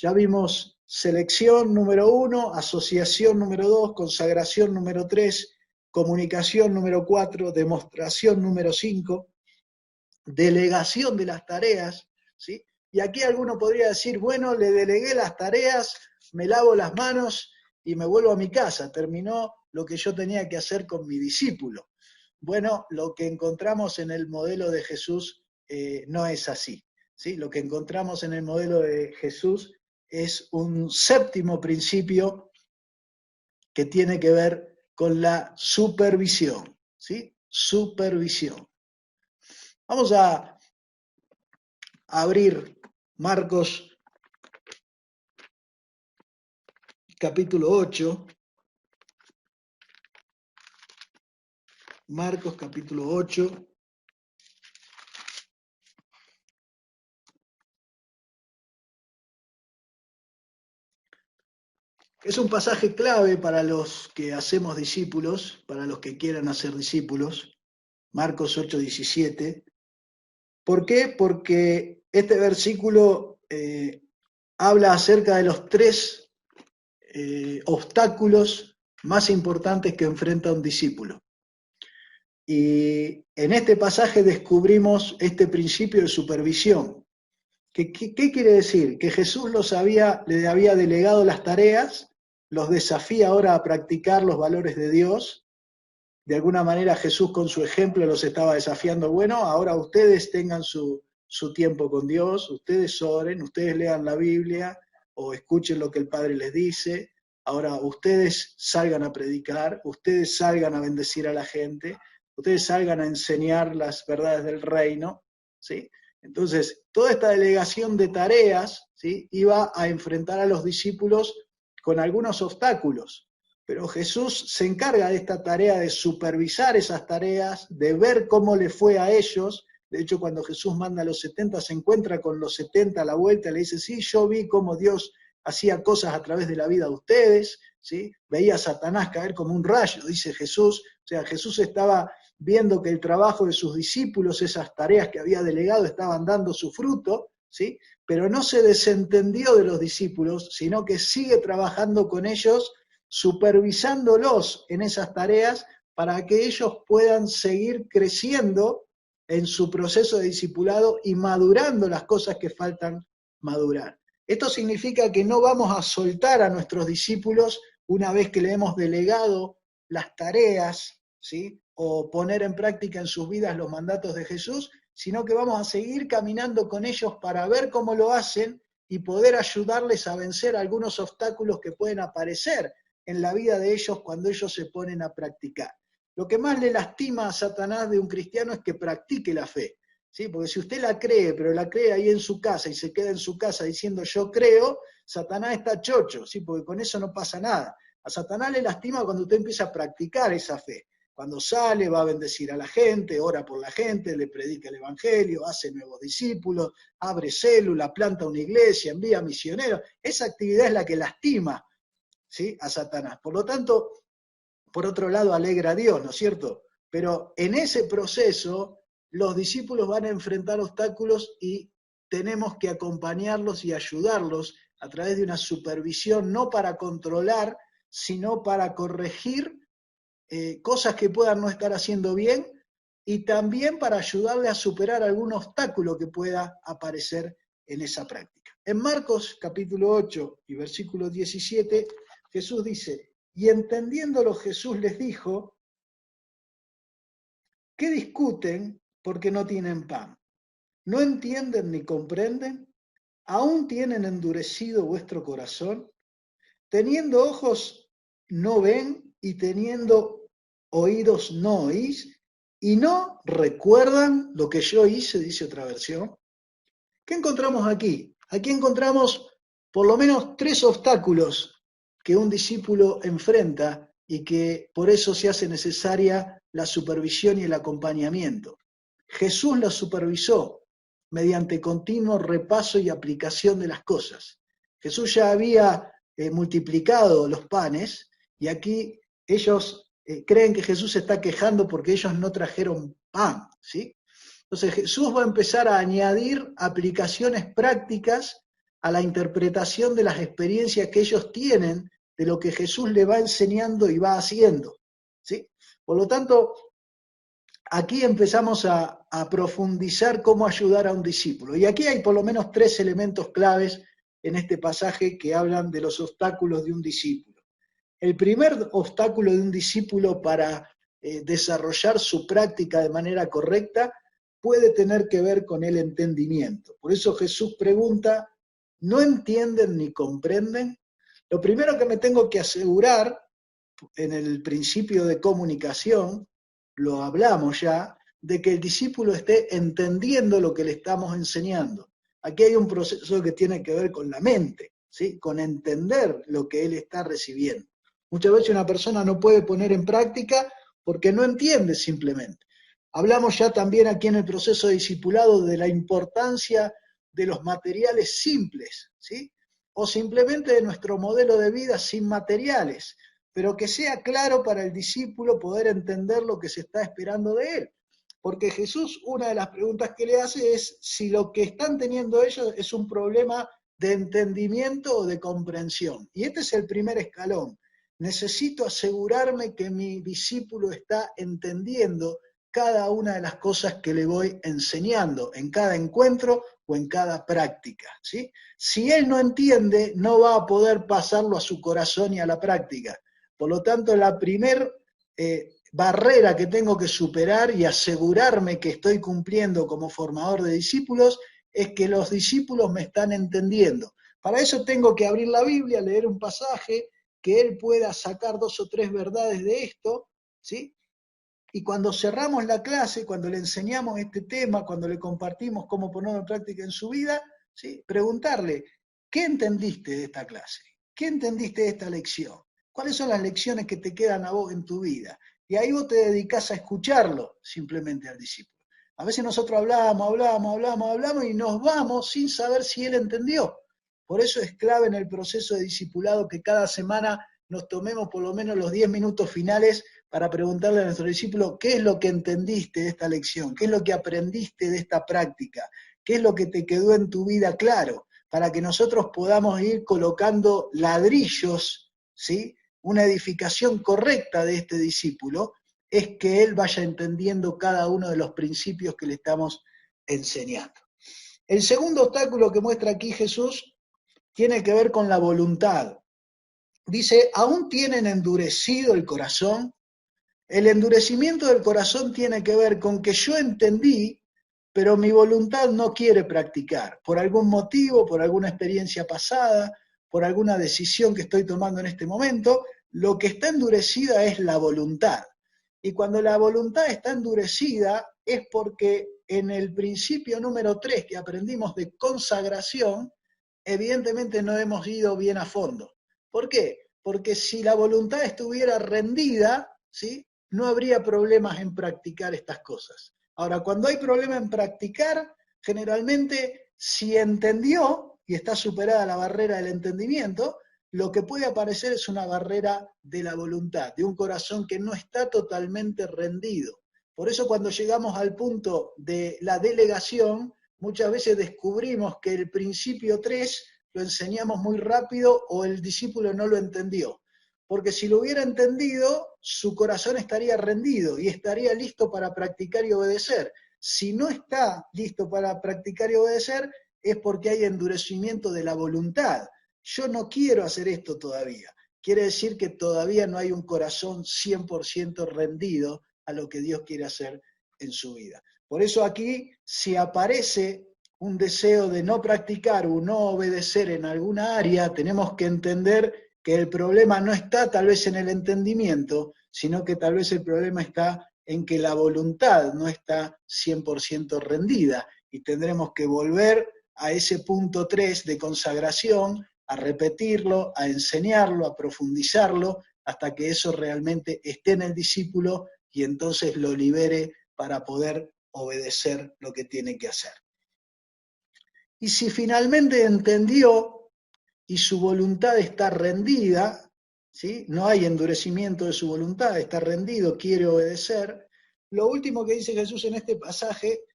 Ya vimos selección número 1, asociación número 2, consagración número 3, comunicación número 4, demostración número 5, delegación de las tareas, ¿sí? Y aquí alguno podría decir, bueno, le delegué las tareas, me lavo las manos y me vuelvo a mi casa, terminó lo que yo tenía que hacer con mi discípulo. Bueno, lo que encontramos en el modelo de Jesús no es así, ¿sí? Lo que encontramos en el modelo de Jesús es un séptimo principio que tiene que ver con la supervisión, ¿sí? Supervisión. Vamos a abrir Marcos capítulo 8. Marcos capítulo 8. Es un pasaje clave para los que hacemos discípulos, para los que quieran hacer discípulos. Marcos 8:17. ¿Por qué? Porque este versículo habla acerca de los tres obstáculos más importantes que enfrenta un discípulo. Y en este pasaje descubrimos este principio de supervisión. ¿Qué quiere decir? Que Jesús le había delegado las tareas, los desafía ahora a practicar los valores de Dios. De alguna manera Jesús con su ejemplo los estaba desafiando. Bueno, ahora ustedes tengan su tiempo con Dios, ustedes oren, ustedes lean la Biblia o escuchen lo que el Padre les dice. Ahora ustedes salgan a predicar, ustedes salgan a bendecir a la gente, ustedes salgan a enseñar las verdades del reino, ¿sí? Entonces, toda esta delegación de tareas, ¿sí?, iba a enfrentar a los discípulos con algunos obstáculos, pero Jesús se encarga de esta tarea de supervisar esas tareas, de ver cómo le fue a ellos. De hecho, cuando Jesús manda a los 70, se encuentra con los 70 a la vuelta, le dice, sí, yo vi cómo Dios hacía cosas a través de la vida de ustedes, ¿sí? Veía a Satanás caer como un rayo, dice Jesús. O sea, Jesús estaba viendo que el trabajo de sus discípulos, esas tareas que había delegado, estaban dando su fruto, ¿sí? Pero no se desentendió de los discípulos, sino que sigue trabajando con ellos, supervisándolos en esas tareas para que ellos puedan seguir creciendo en su proceso de discipulado y madurando las cosas que faltan madurar. Esto significa que no vamos a soltar a nuestros discípulos una vez que le hemos delegado las tareas, ¿sí?, o poner en práctica en sus vidas los mandatos de Jesús, sino que vamos a seguir caminando con ellos para ver cómo lo hacen y poder ayudarles a vencer algunos obstáculos que pueden aparecer en la vida de ellos cuando ellos se ponen a practicar. Lo que más le lastima a Satanás de un cristiano es que practique la fe, ¿sí? Porque si usted la cree, pero la cree ahí en su casa y se queda en su casa diciendo yo creo, Satanás está chocho, ¿sí? Porque con eso no pasa nada. A Satanás le lastima cuando usted empieza a practicar esa fe. Cuando sale, va a bendecir a la gente, ora por la gente, le predica el evangelio, hace nuevos discípulos, abre célula, planta una iglesia, envía misioneros. Esa actividad es la que lastima, ¿sí?, a Satanás. Por lo tanto, por otro lado, alegra a Dios, ¿no es cierto? Pero en ese proceso, los discípulos van a enfrentar obstáculos y tenemos que acompañarlos y ayudarlos a través de una supervisión, no para controlar, sino para corregir cosas que puedan no estar haciendo bien y también para ayudarle a superar algún obstáculo que pueda aparecer en esa práctica. En Marcos capítulo 8 y versículo 17, Jesús dice, y entendiéndolo Jesús les dijo, ¿qué discuten porque no tienen pan? ¿No entienden ni comprenden? ¿Aún tienen endurecido vuestro corazón? Teniendo ojos no ven y teniendo oídos no oís y no recuerdan lo que yo hice, dice otra versión. ¿Qué encontramos aquí? Aquí encontramos por lo menos 3 obstáculos que un discípulo enfrenta y que por eso se hace necesaria la supervisión y el acompañamiento. Jesús los supervisó mediante continuo repaso y aplicación de las cosas. Jesús ya había multiplicado los panes y aquí ellos creen que Jesús se está quejando porque ellos no trajeron pan, ¿sí? Entonces Jesús va a empezar a añadir aplicaciones prácticas a la interpretación de las experiencias que ellos tienen de lo que Jesús le va enseñando y va haciendo, ¿sí? Por lo tanto, aquí empezamos a profundizar cómo ayudar a un discípulo. Y aquí hay por lo menos 3 elementos claves en este pasaje que hablan de los obstáculos de un discípulo. El primer obstáculo de un discípulo para desarrollar su práctica de manera correcta puede tener que ver con el entendimiento. Por eso Jesús pregunta, ¿no entienden ni comprenden? Lo primero que me tengo que asegurar en el principio de comunicación, lo hablamos ya, de que el discípulo esté entendiendo lo que le estamos enseñando. Aquí hay un proceso que tiene que ver con la mente, ¿sí? Con entender lo que él está recibiendo. Muchas veces una persona no puede poner en práctica porque no entiende simplemente. Hablamos ya también aquí en el proceso de discipulado de la importancia de los materiales simples, ¿sí? O simplemente de nuestro modelo de vida sin materiales, pero que sea claro para el discípulo poder entender lo que se está esperando de él. Porque Jesús, una de las preguntas que le hace es si lo que están teniendo ellos es un problema de entendimiento o de comprensión. Y este es el primer escalón. Necesito asegurarme que mi discípulo está entendiendo cada una de las cosas que le voy enseñando en cada encuentro o en cada práctica, ¿sí? Si él no entiende, no va a poder pasarlo a su corazón y a la práctica. Por lo tanto, la primera barrera que tengo que superar y asegurarme que estoy cumpliendo como formador de discípulos es que los discípulos me están entendiendo. Para eso tengo que abrir la Biblia, leer un pasaje, que él pueda sacar 2 o 3 verdades de esto, ¿sí? Y cuando cerramos la clase, cuando le enseñamos este tema, cuando le compartimos cómo ponerlo en práctica en su vida, ¿sí? Preguntarle, ¿qué entendiste de esta clase? ¿Qué entendiste de esta lección? ¿Cuáles son las lecciones que te quedan a vos en tu vida? Y ahí vos te dedicás a escucharlo simplemente al discípulo. A veces nosotros hablamos y nos vamos sin saber si él entendió. Por eso es clave en el proceso de discipulado que cada semana nos tomemos por lo menos los 10 minutos finales para preguntarle a nuestro discípulo qué es lo que entendiste de esta lección, qué es lo que aprendiste de esta práctica, qué es lo que te quedó en tu vida claro, para que nosotros podamos ir colocando ladrillos, ¿sí? Una edificación correcta de este discípulo es que él vaya entendiendo cada uno de los principios que le estamos enseñando. El segundo obstáculo que muestra aquí Jesús tiene que ver con la voluntad. Dice, ¿aún tienen endurecido el corazón? El endurecimiento del corazón tiene que ver con que yo entendí, pero mi voluntad no quiere practicar, por algún motivo, por alguna experiencia pasada, por alguna decisión que estoy tomando en este momento, lo que está endurecida es la voluntad. Y cuando la voluntad está endurecida es porque en el principio número 3 que aprendimos de consagración, evidentemente no hemos ido bien a fondo. ¿Por qué? Porque si la voluntad estuviera rendida, ¿sí? No habría problemas en practicar estas cosas. Ahora, cuando hay problema en practicar, generalmente si entendió y está superada la barrera del entendimiento, lo que puede aparecer es una barrera de la voluntad, de un corazón que no está totalmente rendido. Por eso cuando llegamos al punto de la delegación, muchas veces descubrimos que el principio 3 lo enseñamos muy rápido o el discípulo no lo entendió. Porque si lo hubiera entendido, su corazón estaría rendido y estaría listo para practicar y obedecer. Si no está listo para practicar y obedecer, es porque hay endurecimiento de la voluntad. Yo no quiero hacer esto todavía. Quiere decir que todavía no hay un corazón 100% rendido a lo que Dios quiere hacer en su vida. Por eso aquí, si aparece un deseo de no practicar o no obedecer en alguna área, tenemos que entender que el problema no está tal vez en el entendimiento, sino que tal vez el problema está en que la voluntad no está 100% rendida y tendremos que volver a ese punto 3 de consagración, a repetirlo, a enseñarlo, a profundizarlo, hasta que eso realmente esté en el discípulo y entonces lo libere para poder obedecer lo que tiene que hacer. Y si finalmente entendió y su voluntad está rendida, ¿sí? No hay endurecimiento de su voluntad, está rendido, quiere obedecer, lo último que dice Jesús en este pasaje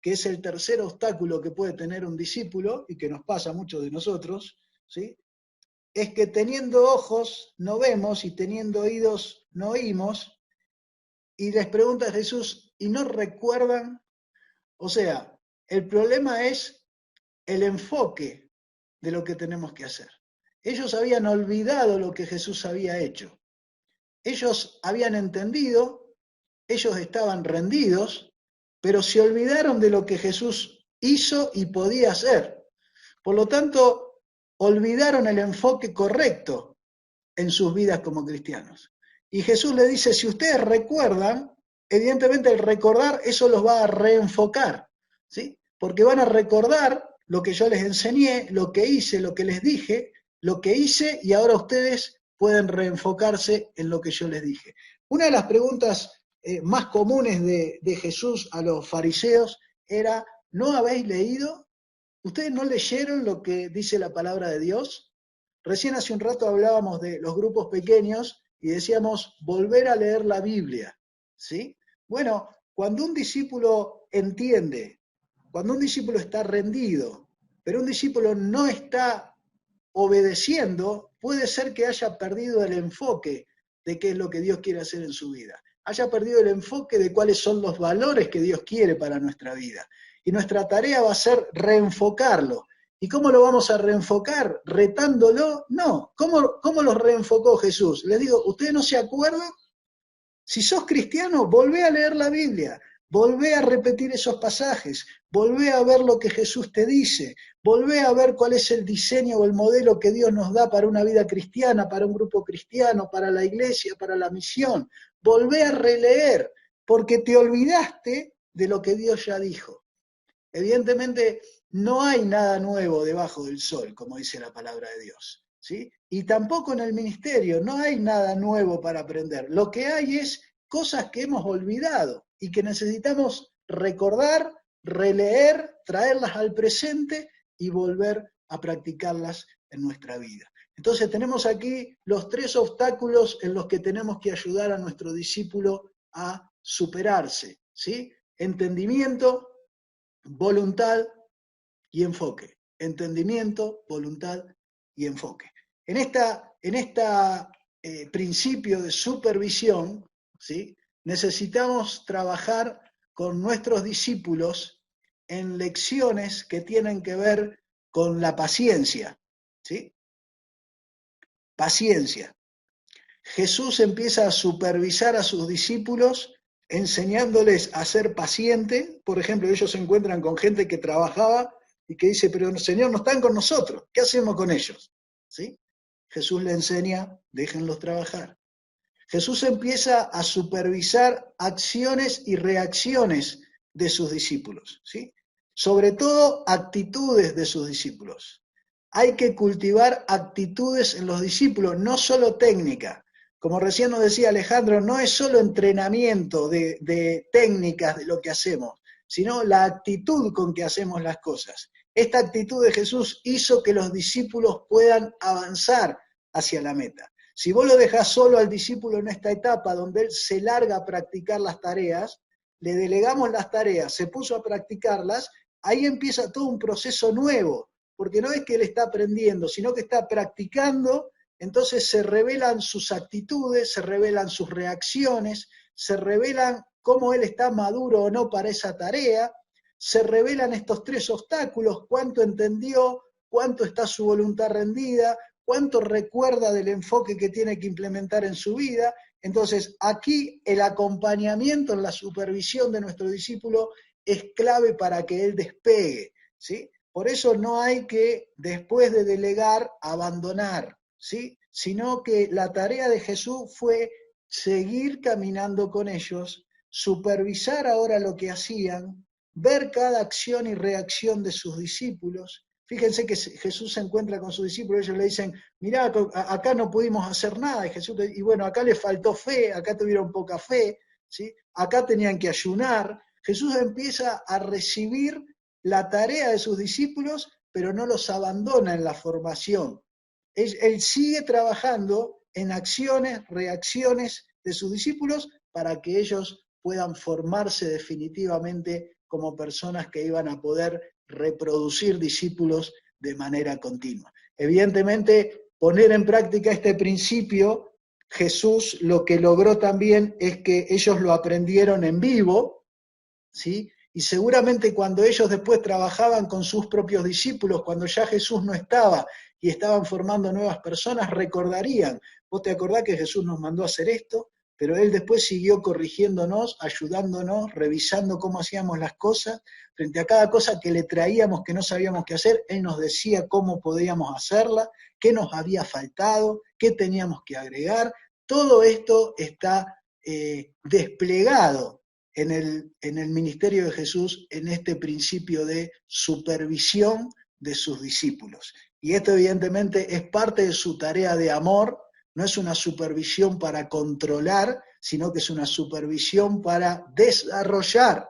que es el tercer obstáculo que puede tener un discípulo, y que nos pasa a muchos de nosotros, ¿sí? Es que teniendo ojos no vemos y teniendo oídos no oímos, y les pregunta a Jesús, ¿y no recuerdan? O sea, el problema es el enfoque de lo que tenemos que hacer. Ellos habían olvidado lo que Jesús había hecho. Ellos habían entendido, ellos estaban rendidos, pero se olvidaron de lo que Jesús hizo y podía hacer. Por lo tanto, olvidaron el enfoque correcto en sus vidas como cristianos. Y Jesús le dice, si ustedes recuerdan, evidentemente el recordar eso los va a reenfocar, ¿sí? Porque van a recordar lo que yo les enseñé, lo que hice, lo que les dije, lo que hice, y ahora ustedes pueden reenfocarse en lo que yo les dije. Una de las preguntas más comunes de Jesús a los fariseos era, ¿no habéis leído? ¿Ustedes no leyeron lo que dice la palabra de Dios? Recién hace un rato hablábamos de los grupos pequeños y decíamos volver a leer la Biblia, ¿sí? Bueno, cuando un discípulo entiende, cuando un discípulo está rendido, pero un discípulo no está obedeciendo, puede ser que haya perdido el enfoque de qué es lo que Dios quiere hacer en su vida. Haya perdido el enfoque de cuáles son los valores que Dios quiere para nuestra vida. Y nuestra tarea va a ser reenfocarlo. ¿Y cómo lo vamos a reenfocar? ¿Retándolo? No. ¿Cómo los reenfocó Jesús? Les digo, ¿ustedes no se acuerdan? Si sos cristiano, volvé a leer la Biblia, volvé a repetir esos pasajes, volvé a ver lo que Jesús te dice, volvé a ver cuál es el diseño o el modelo que Dios nos da para una vida cristiana, para un grupo cristiano, para la iglesia, para la misión. Volvé a releer, porque te olvidaste de lo que Dios ya dijo. Evidentemente, no hay nada nuevo debajo del sol, como dice la palabra de Dios, ¿sí? Y tampoco en el ministerio, no hay nada nuevo para aprender. Lo que hay es cosas que hemos olvidado y que necesitamos recordar, releer, traerlas al presente y volver a practicarlas en nuestra vida. Entonces tenemos aquí los tres obstáculos en los que tenemos que ayudar a nuestro discípulo a superarse, ¿sí? Entendimiento, voluntad y enfoque. Entendimiento, voluntad y enfoque. En esta principio de supervisión, ¿sí? Necesitamos trabajar con nuestros discípulos en lecciones que tienen que ver con la paciencia, ¿sí? Paciencia. Jesús empieza a supervisar a sus discípulos enseñándoles a ser paciente. Por ejemplo, ellos se encuentran con gente que trabajaba y que dice, pero Señor, no están con nosotros, ¿qué hacemos con ellos? ¿Sí? Jesús le enseña, déjenlos trabajar. Jesús empieza a supervisar acciones y reacciones de sus discípulos, ¿sí? Sobre todo actitudes de sus discípulos. Hay que cultivar actitudes en los discípulos, no solo técnica. Como recién nos decía Alejandro, no es solo entrenamiento de técnicas de lo que hacemos, sino la actitud con que hacemos las cosas. Esta actitud de Jesús hizo que los discípulos puedan avanzar hacia la meta. Si vos lo dejás solo al discípulo en esta etapa donde él se larga a practicar las tareas, le delegamos las tareas, se puso a practicarlas, ahí empieza todo un proceso nuevo, porque no es que él está aprendiendo, sino que está practicando. Entonces se revelan sus actitudes, se revelan sus reacciones, se revelan cómo él está maduro o no para esa tarea, se revelan estos tres obstáculos, cuánto entendió, cuánto está su voluntad rendida, cuánto recuerda del enfoque que tiene que implementar en su vida. Entonces aquí el acompañamiento en la supervisión de nuestro discípulo es clave para que él despegue, ¿sí? Por eso no hay que, después de delegar, abandonar, ¿sí? Sino que la tarea de Jesús fue seguir caminando con ellos, supervisar ahora lo que hacían, ver cada acción y reacción de sus discípulos. Fíjense que Jesús se encuentra con sus discípulos, ellos le dicen, mirá, acá no pudimos hacer nada, y bueno, acá les faltó fe, acá tuvieron poca fe, ¿sí? Acá tenían que ayunar. Jesús empieza a recibir la tarea de sus discípulos, pero no los abandona en la formación. Él sigue trabajando en acciones, reacciones de sus discípulos para que ellos puedan formarse definitivamente como personas que iban a poder reproducir discípulos de manera continua. Evidentemente, poner en práctica este principio, Jesús lo que logró también es que ellos lo aprendieron en vivo, ¿sí? Y seguramente cuando ellos después trabajaban con sus propios discípulos, cuando ya Jesús no estaba y estaban formando nuevas personas, recordarían, vos te acordás que Jesús nos mandó a hacer esto, pero Él después siguió corrigiéndonos, ayudándonos, revisando cómo hacíamos las cosas, frente a cada cosa que le traíamos que no sabíamos qué hacer, Él nos decía cómo podíamos hacerla, qué nos había faltado, qué teníamos que agregar. Todo esto está desplegado en el ministerio de Jesús, en este principio de supervisión de sus discípulos. Y esto evidentemente es parte de su tarea de amor, no es una supervisión para controlar, sino que es una supervisión para desarrollar,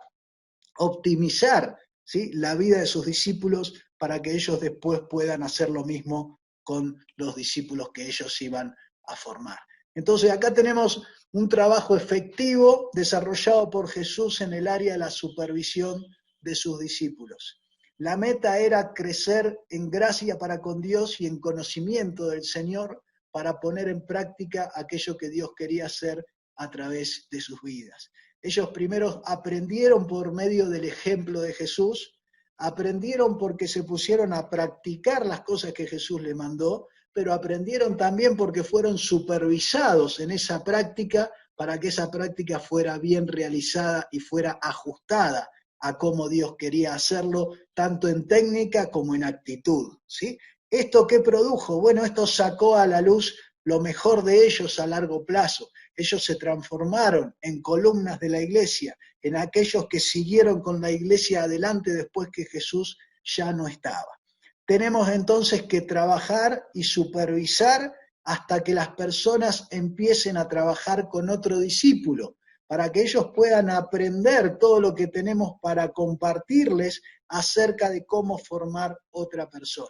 optimizar, ¿sí?, la vida de sus discípulos para que ellos después puedan hacer lo mismo con los discípulos que ellos iban a formar. Entonces acá tenemos un trabajo efectivo desarrollado por Jesús en el área de la supervisión de sus discípulos. La meta era crecer en gracia para con Dios y en conocimiento del Señor para poner en práctica aquello que Dios quería hacer a través de sus vidas. Ellos primero aprendieron por medio del ejemplo de Jesús, aprendieron porque se pusieron a practicar las cosas que Jesús les mandó, pero aprendieron también porque fueron supervisados en esa práctica para que esa práctica fuera bien realizada y fuera ajustada a cómo Dios quería hacerlo, tanto en técnica como en actitud, ¿sí? ¿Esto qué produjo? Bueno, esto sacó a la luz lo mejor de ellos a largo plazo. Ellos se transformaron en columnas de la iglesia, en aquellos que siguieron con la iglesia adelante después que Jesús ya no estaba. Tenemos entonces que trabajar y supervisar hasta que las personas empiecen a trabajar con otro discípulo, para que ellos puedan aprender todo lo que tenemos para compartirles acerca de cómo formar otra persona.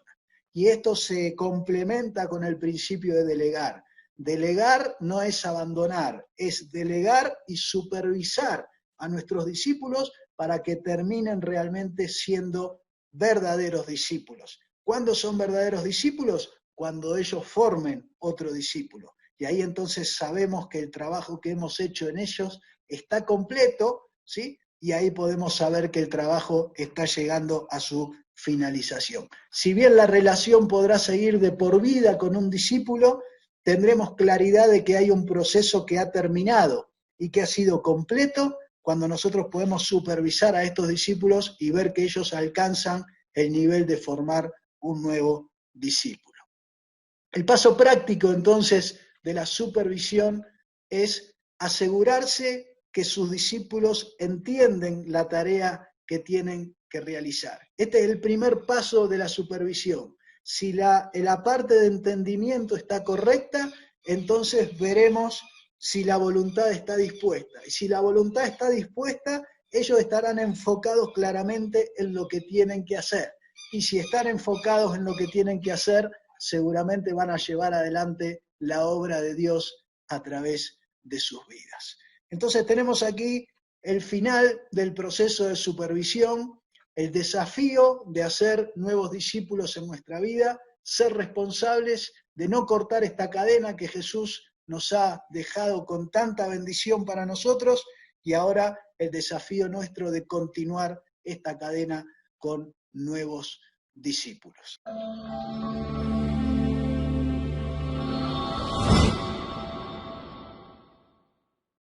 Y esto se complementa con el principio de delegar. Delegar no es abandonar, es delegar y supervisar a nuestros discípulos para que terminen realmente siendo verdaderos discípulos. ¿Cuándo son verdaderos discípulos? Cuando ellos formen otro discípulo. Y ahí entonces sabemos que el trabajo que hemos hecho en ellos está completo, ¿sí? Y ahí podemos saber que el trabajo está llegando a su finalización. Si bien la relación podrá seguir de por vida con un discípulo, tendremos claridad de que hay un proceso que ha terminado y que ha sido completo cuando nosotros podemos supervisar a estos discípulos y ver que ellos alcanzan el nivel de formar un nuevo discípulo. El paso práctico entonces de la supervisión es asegurarse que sus discípulos entienden la tarea que tienen que realizar. Este es el primer paso de la supervisión. Si la parte de entendimiento está correcta, entonces veremos si la voluntad está dispuesta. Y si la voluntad está dispuesta, ellos estarán enfocados claramente en lo que tienen que hacer. Y si están enfocados en lo que tienen que hacer, seguramente van a llevar adelante la obra de Dios a través de sus vidas. Entonces tenemos aquí el final del proceso de supervisión, el desafío de hacer nuevos discípulos en nuestra vida, ser responsables de no cortar esta cadena que Jesús nos ha dejado con tanta bendición para nosotros, y ahora el desafío nuestro de continuar esta cadena con nuevos discípulos.